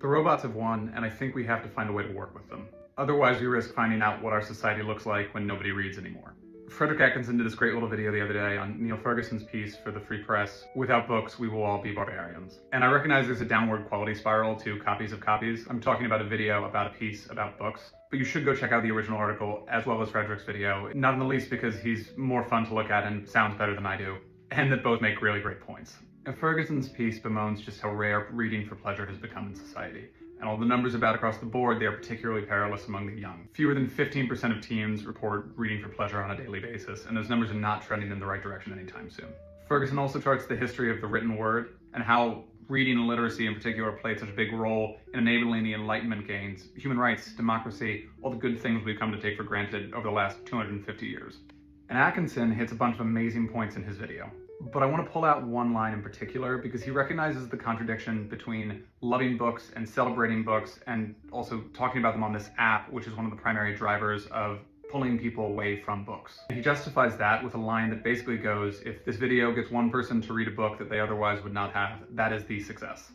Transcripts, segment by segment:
The robots have won, and I think we have to find a way to work with them. Otherwise, we risk finding out what our society looks like when nobody reads anymore. Frederick Atkinson did this great little video the other day on Neil Ferguson's piece for the Free Press, "Without books, we will all be barbarians." And I recognize there's a downward quality spiral to copies of copies. I'm talking about a video about a piece about books, but you should go check out the original article as well as Frederick's video, not in the least because he's more fun to look at and sounds better than I do, and that both make really great points. And Ferguson's piece bemoans just how rare reading for pleasure has become in society. And all the numbers about across the board, they are particularly perilous among the young. Fewer than 15% of teens report reading for pleasure on a daily basis, and those numbers are not trending in the right direction anytime soon. Ferguson also charts the history of the written word and how reading and literacy in particular played such a big role in enabling the Enlightenment gains, human rights, democracy, all the good things we've come to take for granted over the last 250 years. And Atkinson hits a bunch of amazing points in his video. But I want to pull out one line in particular because he recognizes the contradiction between loving books and celebrating books and also talking about them on this app, which is one of the primary drivers of pulling people away from books. And he justifies that with a line that basically goes, if this video gets one person to read a book that they otherwise would not have, that is the success.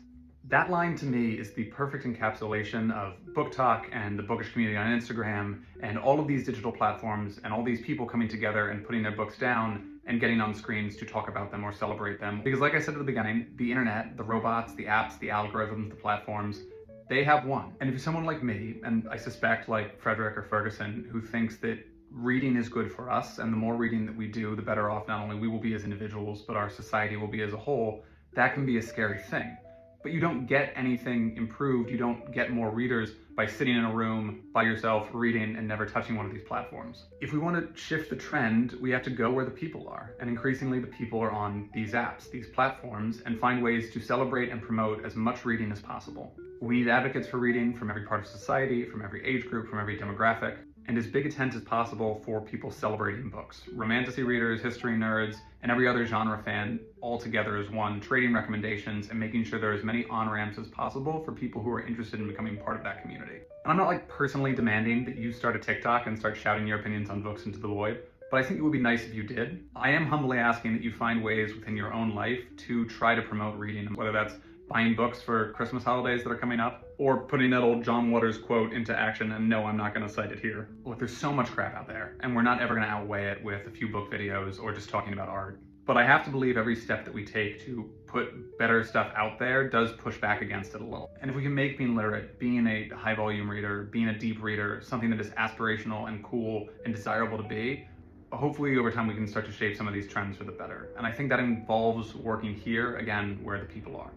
That line to me is the perfect encapsulation of Book Talk and the bookish community on Instagram and all of these digital platforms and all these people coming together and putting their books down and getting on screens to talk about them or celebrate them. Because like I said at the beginning, the internet, the robots, the apps, the algorithms, the platforms, they have won. And if you're someone like me, and I suspect like Frederick or Ferguson, who thinks that reading is good for us, and the more reading that we do, the better off not only we will be as individuals, but our society will be as a whole, that can be a scary thing. But you don't get anything improved, you don't get more readers by sitting in a room by yourself reading and never touching one of these platforms. If we want to shift the trend, we have to go where the people are. And increasingly the people are on these apps, these platforms, and find ways to celebrate and promote as much reading as possible. We need advocates for reading from every part of society, from every age group, from every demographic, and as big a tent as possible for people celebrating books. Romantasy readers, history nerds, and every other genre fan all together as one, trading recommendations and making sure there are as many on-ramps as possible for people who are interested in becoming part of that community. And I'm not like personally demanding that you start a TikTok and start shouting your opinions on books into the void, but I think it would be nice if you did. I am humbly asking that you find ways within your own life to try to promote reading, whether that's buying books for Christmas holidays that are coming up, or putting that old John Waters quote into action, and no, I'm not gonna cite it here. Look, there's so much crap out there, and we're not ever gonna outweigh it with a few book videos or just talking about art. But I have to believe every step that we take to put better stuff out there does push back against it a little. And if we can make being literate, being a high volume reader, being a deep reader, something that is aspirational and cool and desirable to be, hopefully over time we can start to shape some of these trends for the better. And I think that involves working here, again, where the people are.